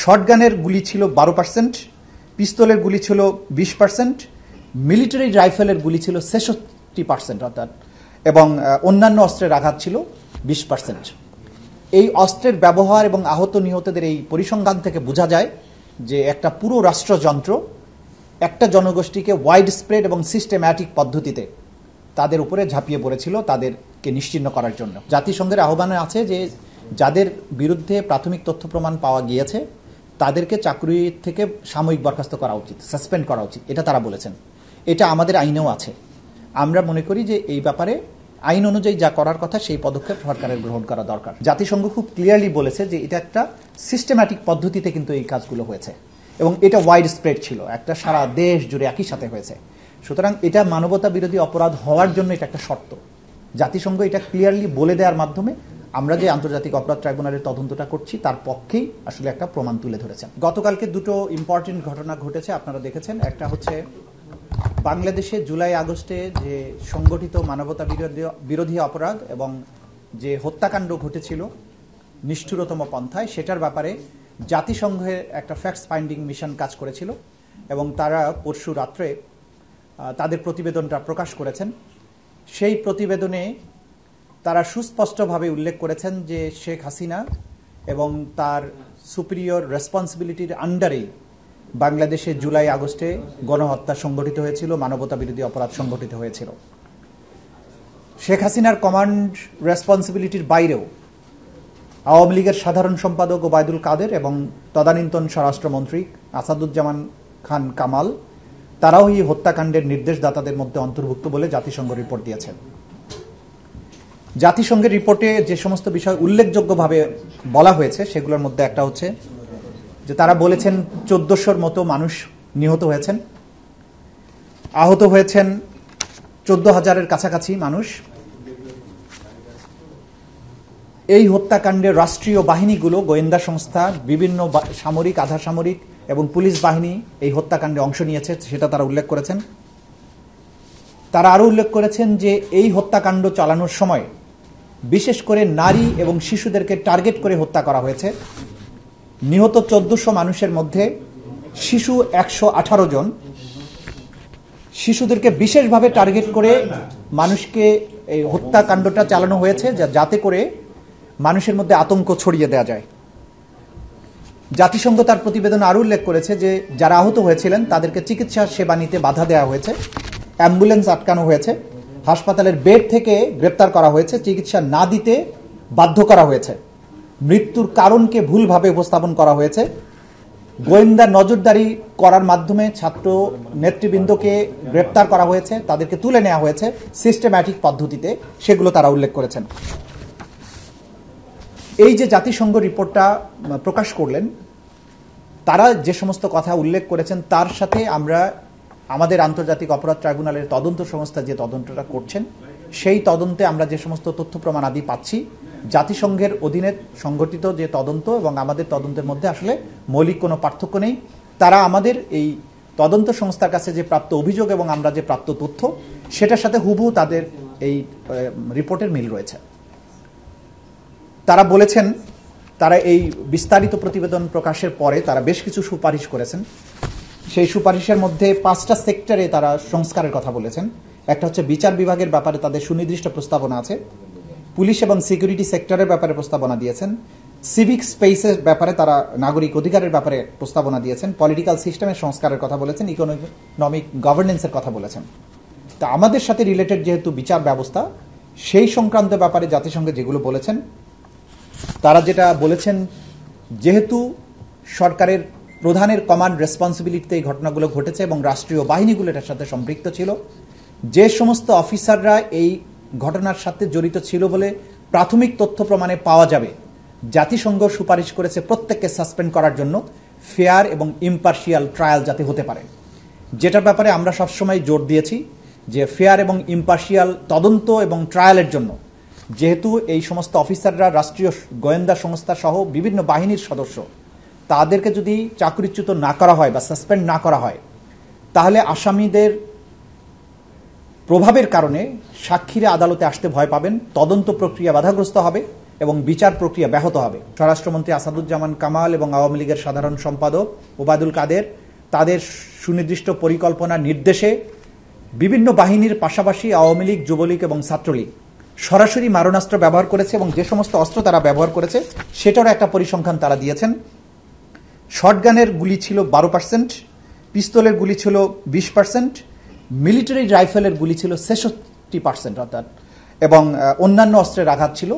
শর্টগানের গুলি ছিল 12%, পিস্তলের গুলি ছিল 20%, মিলিটারি রাইফেলের গুলি ছিল 66% অর্থাৎ, এবং অন্যান্য অস্ত্রের আঘাত ছিল 20%। এই অস্ত্রের ব্যবহার এবং আহত নিহতদের এই পরিসংখ্যান থেকে বোঝা যায় যে একটা পুরো রাষ্ট্রযন্ত্র একটা জনগোষ্ঠীকে ওয়াইড স্প্রেড এবং সিস্টেম্যাটিক পদ্ধতিতে তাদের উপরে ঝাঁপিয়ে পড়েছিল তাদেরকে নিশ্চিহ্ন করার জন্য। জাতিসংঘের আহ্বানে আছে যে যাদের বিরুদ্ধে প্রাথমিক তথ্য প্রমাণ পাওয়া গিয়েছে তাদেরকে চাকরি থেকে সাময়িক বরখাস্ত করা উচিত, সাসপেন্ড করা উচিত, এটা তারা বলেছেন। এটা আমাদের আইনেও আছে। আমরা মনে করি যে এই ব্যাপারে আইন অনুযায়ী যা করার কথা সেই পদক্ষেপ সরকারের গ্রহণ করা দরকার। জাতিসংঘ খুব ক্লিয়ারলি বলেছে যে এটা একটা সিস্টেম্যাটিক পদ্ধতিতে কিন্তু এই কাজগুলো হয়েছে এবং এটা ওয়াইড স্প্রেড ছিল, একটা সারা দেশ জুড়ে একই সাথে হয়েছে। সুতরাং এটা মানবতা বিরোধী অপরাধ হওয়ার জন্য এটা একটা শর্ত। জাতিসংঘ এটা ক্লিয়ারলি বলে দেওয়ার মাধ্যমে আমরা যে আন্তর্জাতিক অপরাধ ট্রাইব্যুনালের তদন্তটা করছি তার পক্ষেই আসলে একটা প্রমাণ তুলে ধরেছেন। গতকালকে দুটো ইম্পর্টেন্ট ঘটনা ঘটেছে, আপনারা দেখেছেন। একটা হচ্ছে বাংলাদেশে জুলাই আগস্টে যে সংগঠিত মানবতা বিরোধী অপরাধ এবং যে হত্যাকাণ্ড ঘটেছিল নিষ্ঠুরতম পন্থায়, সেটার ব্যাপারে জাতিসংঘের একটা ফ্যাক্টস ফাইন্ডিং মিশন কাজ করেছিল এবং তারা পরশু রাত্রে তাদের প্রতিবেদনটা প্রকাশ করেছেন। সেই প্রতিবেদনে তারা সুস্পষ্টভাবে উল্লেখ করেছেন যে শেখ হাসিনা এবং তার সুপিরিয়র রেসপন্সিবিলিটির আন্ডারে বাংলাদেশে জুলাই আগস্টে গণহত্যা সংগঠিত হয়েছিল, মানবতা বিরোধী অপরাধ সংগঠিত হয়েছিল। শেখ হাসিনার কমান্ড রেসপন্সিবিলিটির বাইরেও আওয়ামী লীগের সাধারণ সম্পাদক ওবায়দুল কাদের এবং তদানীন্তন স্বরাষ্ট্রমন্ত্রী আসাদুজ্জামান খান কামাল তারাও এই হত্যাকাণ্ডের নির্দেশদাতাদের মধ্যে অন্তর্ভুক্ত বলে জাতিসংঘ রিপোর্ট দিয়েছেন। জাতিসংঘের রিপোর্টে যে সমস্ত বিষয় উল্লেখযোগ্যভাবে বলা হয়েছে সেগুলোর মধ্যে একটা হচ্ছে যে তারা বলেছেন 1400-র মতো মানুষ নিহত হয়েছেন, আহত হয়েছেন 14,000-এর কাছাকাছি মানুষ। এই হত্যাকাণ্ডের রাষ্ট্রীয় বাহিনীগুলো, গোয়েন্দা সংস্থা, বিভিন্ন সামরিক, আধা সামরিক এবং পুলিশ বাহিনী এই হত্যাকাণ্ডে অংশ নিয়েছে, সেটা তারা উল্লেখ করেছেন। তারা আরও উল্লেখ করেছেন যে এই হত্যাকাণ্ড চালানোর সময় বিশেষ করে নারী এবং শিশুদেরকে টার্গেট করে হত্যা করা হয়েছে। নিহত 1400 মানুষের মধ্যে শিশু 118 জন। শিশুদেরকে বিশেষভাবে টার্গেট করে মানুষকে এই হত্যাকাণ্ডটা চালানো হয়েছে যাতে করে মানুষের মধ্যে আতঙ্ক ছড়িয়ে দেওয়া যায়। জাতিসংঘ তার প্রতিবেদন আরও উল্লেখ করেছে যে যারা আহত হয়েছিলেন তাদেরকে চিকিৎসা সেবা নিতে বাধা দেওয়া হয়েছে, অ্যাম্বুলেন্স আটকানো হয়েছে, হাসপাতালের বেড থেকে গ্রেপ্তার করা হয়েছে, চিকিৎসা না দিতে বাধ্য করা হয়েছে, মৃত্যুর কারণকে ভুলভাবে উপস্থাপন করা হয়েছে, গোয়েন্দা নজরদারি করার মাধ্যমে ছাত্র নেতৃবৃন্দকে গ্রেপ্তার করা হয়েছে, তাদেরকে তুলে নেওয়া হয়েছে সিস্টেম্যাটিক পদ্ধতিতে, সেগুলো তারা উল্লেখ করেছেন। এই যে জাতিসংঘ রিপোর্টটা প্রকাশ করলেন, তারা যে সমস্ত কথা উল্লেখ করেছেন তার সাথে আমরা আমাদের আন্তর্জাতিক অপরাধ ট্রাইব্যুনালের তদন্ত সংস্থা যে তদন্তটা করছেন সেই তদন্তে আমরা যে সমস্ত তথ্য প্রমাণ আদি পাচ্ছি, জাতিসংঘের অধীনে সংগঠিত যে তদন্ত এবং আমাদের তদন্তের মধ্যে আসলে মৌলিক কোনো পার্থক্য নেই। তারা আমাদের এই তদন্ত সংস্থার কাছে যে প্রাপ্ত অভিযোগ এবং আমরা যে প্রাপ্ত তথ্য সেটার সাথে হুবহু তাদের এই রিপোর্টের মিল রয়েছে। তারা বলেছেন তারা এই বিস্তারিত প্রতিবেদন প্রকাশের পরে তারা বেশ কিছু সুপারিশ করেছেন। সেই সুপারিশের মধ্যে 5টা সেক্টরে তারা সংস্কারের কথা বলেছেন। একটা হচ্ছে বিচার বিভাগের ব্যাপারে তাদের সুনির্দিষ্ট প্রস্তাবনা আছে, পুলিশ এবং সিকিউরিটি সেক্টরের ব্যাপারে প্রস্তাবনা দিয়েছেন, সিভিক স্পেসের ব্যাপারে তারা নাগরিক অধিকারের ব্যাপারে প্রস্তাবনা দিয়েছেন, পলিটিক্যাল সিস্টেমের সংস্কারের কথা বলেছেন, ইকোনমিক গভর্নেন্সের কথা বলেছেন। তা আমাদের সাথে রিলেটেড যেহেতু বিচার ব্যবস্থা, সেই সংক্রান্ত ব্যাপারে জাতিসংঘে যেগুলো বলেছেন, তারা যেটা বলেছেন যেহেতু সরকারের প্রধানের কমান্ড রেসপন্সিবিলিটিতে এই ঘটনাগুলো ঘটেছে এবং রাষ্ট্রীয় বাহিনীগুলো এটার সাথে সম্পৃক্ত ছিল, যে সমস্ত অফিসাররা এই ঘটনার সাথে জড়িত ছিল বলে প্রাথমিক তথ্য প্রমাণে পাওয়া যাবে, জাতিসংঘ সুপারিশ করেছে প্রত্যেককে সাসপেন্ড করার জন্য, ফেয়ার এবং ইম্পার্শিয়াল ট্রায়াল যাতে হতে পারে। যেটার ব্যাপারে আমরা সবসময় জোর দিয়েছি যে ফেয়ার এবং ইম্পার্শিয়াল তদন্ত এবং ট্রায়ালের জন্য যেহেতু এই সমস্ত অফিসাররা রাষ্ট্রীয় গোয়েন্দা সংস্থা সহ বিভিন্ন বাহিনীর সদস্য, তাদেরকে যদি চাকরিচ্যুত না করা হয় বা সাসপেন্ড না করা হয় তাহলে আসামিদের প্রভাবের কারণে সাক্ষীরা আদালতে আসতে ভয় পাবেন, তদন্ত প্রক্রিয়া বাধাগ্রস্ত হবে এবং বিচার প্রক্রিয়া ব্যাহত হবে। স্বরাষ্ট্রমন্ত্রী আসাদুজ্জামান কামাল এবং আওয়ামী লীগের সাধারণ সম্পাদক ওবায়দুল কাদের তাদের সুনির্দিষ্ট পরিকল্পনা নির্দেশে বিভিন্ন বাহিনীর পাশাপাশি আওয়ামী লীগ, যুবলীগ এবং ছাত্রলীগ সরাসরি মারণাস্ত্র ব্যবহার করেছে এবং যে সমস্ত অস্ত্র তারা ব্যবহার করেছে সেটারও একটা পরিসংখ্যান তারা দিয়েছেন। শটগানের গুলি ছিল 12%, পিস্তলের গুলি ছিল 20%, মিলিটারি রাইফেলের গুলি ছিল 66% অর্থাৎ, এবং অন্যান্য অস্ত্রের আঘাত ছিল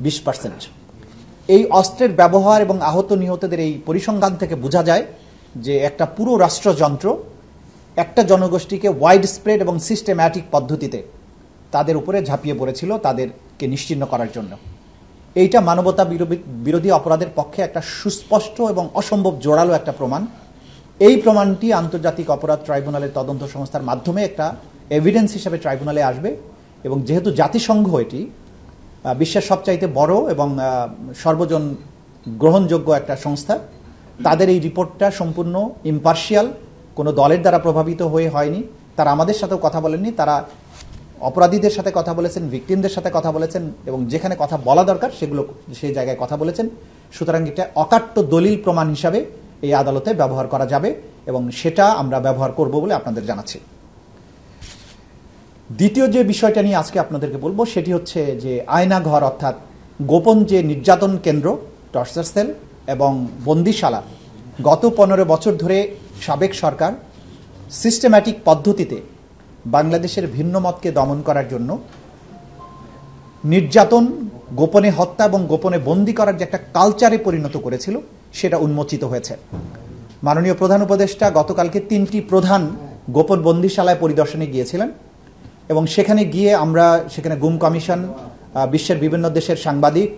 20%। এই অস্ত্রের ব্যবহার এবং আহত নিহতদের এই পরিসংখ্যান থেকে বোঝা যায় যে একটা পুরো রাষ্ট্রযন্ত্র একটা জনগোষ্ঠীকে ওয়াইড স্প্রেড এবং সিস্টেম্যাটিক পদ্ধতিতে তাদের উপরে ঝাঁপিয়ে পড়েছিল তাদেরকে নিশ্চিহ্ন করার জন্য। এইটা মানবতা বিরোধী অপরাধের পক্ষে একটা সুস্পষ্ট এবং অসম্ভব জোরালো একটা প্রমাণ। এই প্রমাণটি আন্তর্জাতিক অপরাধ ট্রাইব্যুনালের তদন্ত সংস্থার মাধ্যমে একটা এভিডেন্স হিসেবে ট্রাইব্যুনালে আসবে এবং যেহেতু জাতিসংঘ এটি বিশ্বের সবচাইতে বড় এবং সর্বজন গ্রহণযোগ্য একটা সংস্থা, তাদের এই রিপোর্টটা সম্পূর্ণ ইম্পার্শিয়াল, কোনো দলের দ্বারা প্রভাবিত হয়ে হয়নি। তারা আমাদের সাথেও কথা বলেননি, তারা অপরাধীদের সাথে কথা বলেছেন, ভিকটিমদের সাথে কথা বলেছেন এবং যেখানে কথা বলা দরকার সেগুলো সেই জায়গায় কথা বলেছেন। সুতরাং এটা অকাট্য দলিল প্রমাণ হিসাবে এই আদালতে ব্যবহার করা যাবে এবং সেটা আমরা ব্যবহার করব বলে আপনাদের জানাচ্ছি। দ্বিতীয় যে বিষয়টা নিয়ে আজকে আপনাদেরকে বলবো সেটি হচ্ছে যে আয়নাঘর অর্থাৎ গোপন যে নির্যাতন কেন্দ্র, টর্চার সেল এবং বন্দিশালা গত 15 বছর ধরে সাবেক সরকার সিস্টেম্যাটিক পদ্ধতিতে বাংলাদেশের ভিন্ন মতকে দমন করার জন্য নির্যাতন, গোপনে হত্যা এবং গোপনে বন্দী করার যে একটা কালচারে পরিণত করেছিল সেটা উন্মোচিত হয়েছে। মাননীয় প্রধান উপদেষ্টা গতকালকে 3টি প্রধান গোপন বন্দিশালায় পরিদর্শনে গিয়েছিলেন এবং সেখানে গিয়ে আমরা সেখানে গুম কমিশন, বিশ্বের বিভিন্ন দেশের সাংবাদিক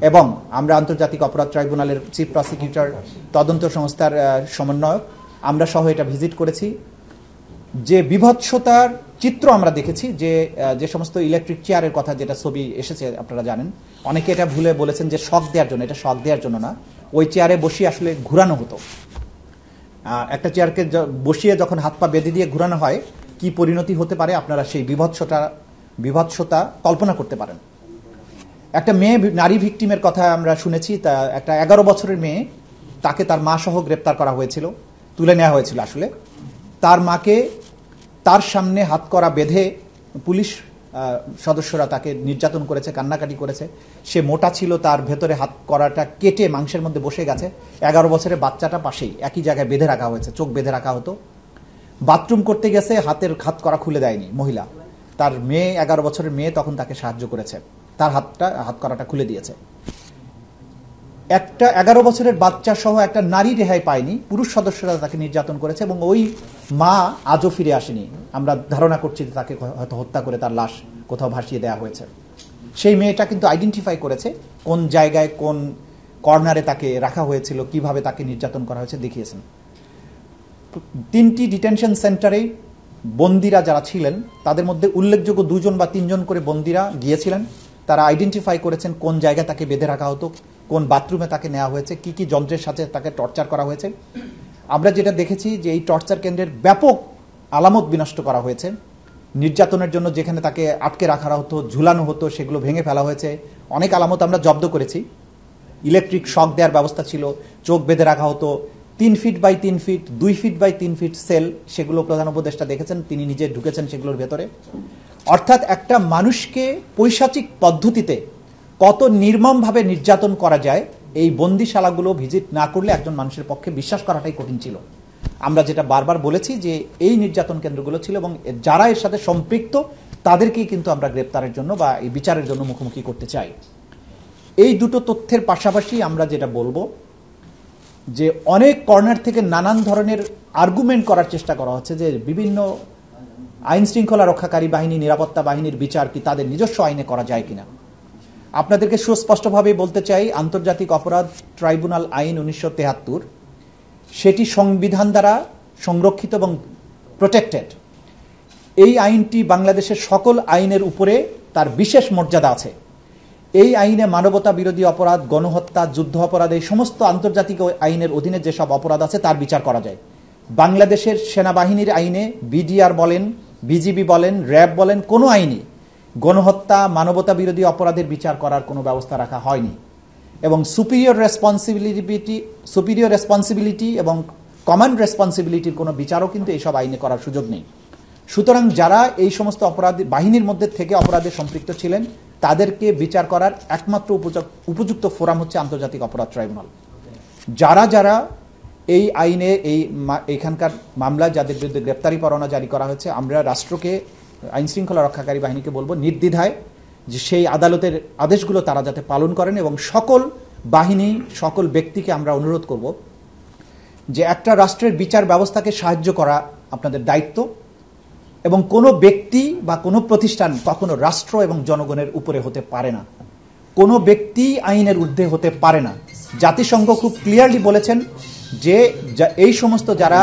এবং আমরা আন্তর্জাতিক অপরাধ ট্রাইব্যুনালের চিফ প্রসিকিউটর, তদন্ত সংস্থার সমন্বয়ক, আমরা সহ এটা ভিজিট করেছি। যে বিভৎসতার চিত্র আমরা দেখেছি, যে সমস্ত ইলেকট্রিক চেয়ারের কথা, যেটা ছবি এসেছে আপনারা জানেন, অনেকে এটা ভুলে বলেছেন যে শক দেওয়ার জন্য, এটা শক দেওয়ার জন্য না, ওই চেয়ারে বসিয়ে আসলে ঘুরানো হতো। একটা চেয়ারকে বসিয়ে যখন হাত পা বেঁধে দিয়ে ঘুরানো হয় কি পরিণতি হতে পারে আপনারা সেই বিভৎসতা কল্পনা করতে পারেন। একটা মেয়ে, নারী ভিকটিমের কথা আমরা শুনেছি, তা একটা 11 বছরের মেয়ে, তাকে তার মা সহ গ্রেপ্তার করা হয়েছিল, তুলে নেওয়া হয়েছিল। আসলে তার মাকে তার সামনে হাত করা বেঁধে পুলিশ সদস্যরা তাকে নির্যাতন করেছে, কান্নাকাটি করেছে। সে মোটা ছিল, তার ভেতরে হাত করাটা কেটে মাংসের মধ্যে বসে গেছে। 11 বছরের বাচ্চাটা পাশেই একই জায়গায় বেঁধে রাখা হয়েছে, চোখ বেঁধে রাখা হতো। বাথরুম করতে গেছে, হাত করা খুলে দেয়নি মহিলা, তার মেয়ে 11 বছরের মেয়ে তখন তাকে সাহায্য করেছে, তার হাত করাটা খুলে দিয়েছে। একটা 11 বছরের বাচ্চা সহ একটা নারী রেহাই পায়নি, পুরুষ সদস্যরা তাকে নির্যাতন করেছে এবং ওই মা আজও ফিরে আসেনি। আমরা ধারণা করছি যে তাকে হয়তো হত্যা করে তার লাশ কোথাও ভাসিয়ে দেওয়া হয়েছে। সেই মেয়েটা কিন্তু আইডেন্টিফাই করেছে কোন জায়গায়, কোন কর্নারে তাকে রাখা হয়েছিল, কিভাবে তাকে নির্যাতন করা হয়েছে দেখিয়েছেন। 3টি ডিটেনশন সেন্টারে বন্দিরা যারা ছিলেন তাদের মধ্যে উল্লেখযোগ্য 2জন বা 3জন করে বন্দিরা গিয়েছিলেন। তারা আইডেন্টিফাই করেছেন কোন জায়গায় তাকে বেঁধে রাখা হতো, কোন বাথরুমে তাকে নেওয়া হয়েছে, কি কি যন্ত্রের সাথে তাকে টর্চার করা হয়েছে। আমরা যেটা দেখেছি যে এই টর্চার কেন্দ্রের ব্যাপক আলামত বিনষ্ট করা হয়েছে। নির্যাতনের জন্য যেখানে তাকে আটকে রাখা হতো, ঝুলানো হতো, সেগুলো ভেঙে ফেলা হয়েছে। অনেক আলামত আমরা জব্দ করেছি। ইলেকট্রিক শক দেওয়ার ব্যবস্থা ছিল, চোখ বেঁধে রাখা হতো, 3 feet by 3 feet, 2 feet by 3 feet cell, সেগুলো প্রধান উপদেষ্টা দেখেছেন, তিনি নিজে ঢুকেছেন সেগুলোর ভেতরে। অর্থাৎ একটা মানুষকে পৈশাচিক পদ্ধতিতে কত নির্মমভাবে নির্যাতন করা যায়, এই বন্দিশালাগুলো ভিজিট না করলে একজন মানুষের পক্ষে বিশ্বাস করাটাই কঠিন ছিল। আমরা যেটা বারবার বলেছি যে এই নির্যাতন কেন্দ্রগুলো ছিল এবং যারা এর সাথে সম্পৃক্ত তাদেরকেই কিন্তু আমরা গ্রেপ্তারের জন্য বা এই বিচারের জন্য মুখোমুখি করতে চাই। এই দুটো তথ্যের পাশাপাশি আমরা যেটা বলবো যে অনেক কর্নার থেকে নানান ধরনের আর্গুমেন্ট করার চেষ্টা করা হচ্ছে যে বিভিন্ন আইন শৃঙ্খলা রক্ষাকারী বাহিনী, নিরাপত্তা বাহিনীর বিচার কি তাদের নিজস্ব আইনে করা যায় কিনা। আপনাদেরকে সুস্পষ্টভাবে বলতে চাই, আন্তর্জাতিক অপরাধ ট্রাইব্যুনাল আইন 1973 সেটি সংবিধান দ্বারা সংরক্ষিত এবং প্রোটেক্টেড। এই আইনটি বাংলাদেশের সকল আইনের উপরে তার বিশেষ মর্যাদা আছে। এই আইনে মানবতা বিরোধী অপরাধ, গণহত্যা, যুদ্ধ অপরাধ, এই সমস্ত আন্তর্জাতিক আইনের অধীনে যেসব অপরাধ আছে তার বিচার করা যায়। বাংলাদেশের সেনাবাহিনীর আইনে, বিডিআর বলেন, বিজিবি বলেন, র্যাব বলেন, কোনো আইনই গণহত্যা, মানবতা বিরোধী অপরাধের বিচার করার কোনো ব্যবস্থা রাখা হয়নি, এবং সুপিরিয়র রেসপন্সিবিলিটি এবং কমন রেসপন্সিবিলিটির কোনো বিচারও কিন্তু এইসব আইনে করার সুযোগ নেই। সুতরাং যারা এই সমস্ত অপরাধ বাহিনীর মধ্যে থেকে অপরাধে সম্পৃক্ত ছিলেন তাদেরকে বিচার করার একমাত্র উপযুক্ত ফোরাম হচ্ছে আন্তর্জাতিক অপরাধ ট্রাইব্যুনাল। যারা যারা এই আইনে এইখানকার মামলায় যাদের বিরুদ্ধে গ্রেপ্তারি পরোয়ানা জারি করা হয়েছে, আমরা রাষ্ট্রকে, আইন শৃঙ্খলা রক্ষাকারী বাহিনীকে বলবো নির্দ্বিধায় যে সেই আদালতের আদেশগুলো তারা যাতে পালন করেন, এবং সকল বাহিনী, সকল ব্যক্তিকে আমরা অনুরোধ করব যে একটা রাষ্ট্রের বিচার ব্যবস্থাকে সাহায্য করা আপনাদের দায়িত্ব, এবং কোনো ব্যক্তি বা কোনো প্রতিষ্ঠান কখনো রাষ্ট্র এবং জনগণের উপরে হতে পারে না। কোনো ব্যক্তি আইনের ঊর্ধ্বে হতে পারে না। জাতিসংঘ খুব ক্লিয়ারলি বলেছেন যে এই সমস্ত যারা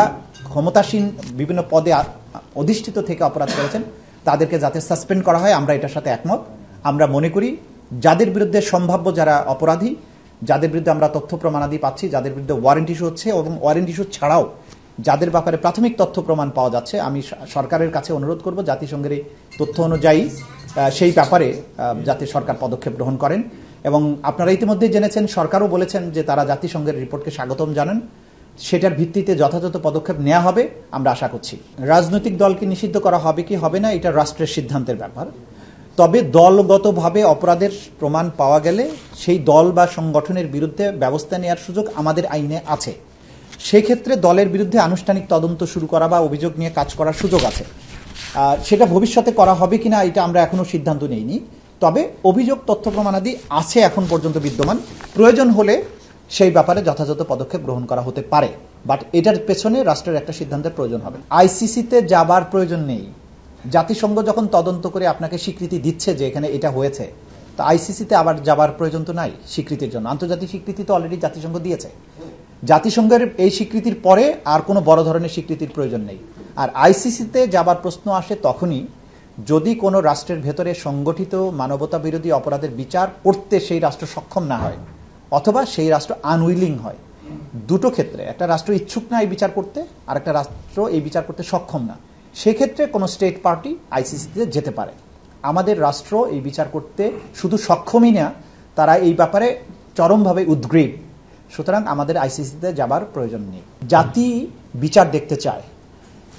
ক্ষমতাসীন বিভিন্ন পদে অধিষ্ঠিত থেকে অপরাধ করেছেন তাদেরকে যাতে সাসপেন্ড করা হয়, আমরা এটার সাথে একমত। আমরা মনে করি যাদের বিরুদ্ধে সম্ভাব্য যারা অপরাধী, যাদের বিরুদ্ধে আমরা তথ্য প্রমাণাদি পাচ্ছি, যাদের বিরুদ্ধে ওয়ারেন্ট ইস্যু হচ্ছে এবং ওয়ারেন্ট ইস্যু ছাড়াও যাদের ব্যাপারে প্রাথমিক তথ্য প্রমাণ পাওয়া যাচ্ছে, আমি সরকারের কাছে অনুরোধ করব জাতিসংঘের এই তথ্য অনুযায়ী সেই ব্যাপারে যাতে সরকার পদক্ষেপ গ্রহণ করেন। এবং আপনারা ইতিমধ্যে জেনেছেন, সরকারও বলেছেন যে তারা জাতিসংঘের রিপোর্টকে স্বাগতম জানান, সেটার ভিত্তিতে যথাযথ পদক্ষেপ নেওয়া হবে আমরা আশা করছি। রাজনৈতিক দলকে নিষিদ্ধ করা হবে কি হবে না এটা রাষ্ট্রের সিদ্ধান্তের ব্যাপার। তবে দলগতভাবে অপরাধের প্রমাণ পাওয়া গেলে সেই দল বা সংগঠনের বিরুদ্ধে ব্যবস্থা নেওয়ার সুযোগ আমাদের আইনে আছে। সেই ক্ষেত্রে দলের বিরুদ্ধে আনুষ্ঠানিক তদন্ত শুরু করা বা অভিযোগ নিয়ে কাজ করার সুযোগ আছে। সেটা ভবিষ্যতে করা হবে কিনা এটা আমরা এখনো সিদ্ধান্ত নেইনি। তবে অভিযোগ, তথ্য প্রমাণাদি আছে এখন পর্যন্ত বিদ্যমান, প্রয়োজন হলে সেই ব্যাপারে যথাযথ পদক্ষেপ গ্রহণ করা হতে পারে। বাট এটার পেছনে রাষ্ট্রের একটা সিদ্ধান্তের প্রয়োজন হবে। আইসিসিতে যাবার প্রয়োজন নেই। জাতিসংঘ যখন তদন্ত করে আপনাকে স্বীকৃতি দিচ্ছে যে এখানে এটা হয়েছে, তো আইসিসিতে আবার যাবার প্রয়োজন তো নাই স্বীকৃতির জন্য। আন্তর্জাতিক স্বীকৃতি তো অলরেডি জাতিসংঘ দিয়েছে। জাতিসংঘের এই স্বীকৃতির পরে আর কোনো বড় ধরনের স্বীকৃতির প্রয়োজন নেই। আর আইসিসিতে যাবার প্রশ্ন আসে তখনই যদি কোনো রাষ্ট্রের ভেতরে সংগঠিত মানবতা বিরোধী অপরাধের বিচার করতে সেই রাষ্ট্র সক্ষম না হয়, অথবা সেই রাষ্ট্র আনউইলিং হয়। দুটো ক্ষেত্রে, একটা রাষ্ট্র ইচ্ছুক না এই বিচার করতে, আর একটা রাষ্ট্র এই বিচার করতে সক্ষম না, সেক্ষেত্রে কোনো স্টেট পার্টি আইসিসিতে যেতে পারে। আমাদের রাষ্ট্র এই বিচার করতে শুধু সক্ষমই না, তারা এই ব্যাপারে চরমভাবে উদ্গ্রীব। সুতরাং আমাদের আইসিসিতে যাবার প্রয়োজন নেই। জাতি বিচার দেখতে চায়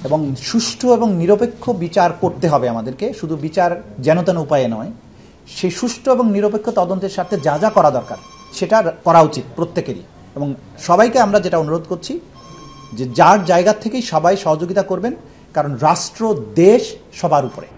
এবং সুষ্ঠু এবং নিরপেক্ষ বিচার করতে হবে আমাদেরকে, শুধু বিচার যেন তেন উপায়ে নয়। সেই সুষ্ঠু এবং নিরপেক্ষ তদন্তের সাথে যা যা করা দরকার সেটা করা উচিত প্রত্যেকেরই। এবং সবাইকে আমরা যেটা অনুরোধ করছি যে যার জায়গা থেকেই সবাই সহযোগিতা করবেন, কারণ রাষ্ট্র, দেশ সবার উপরে।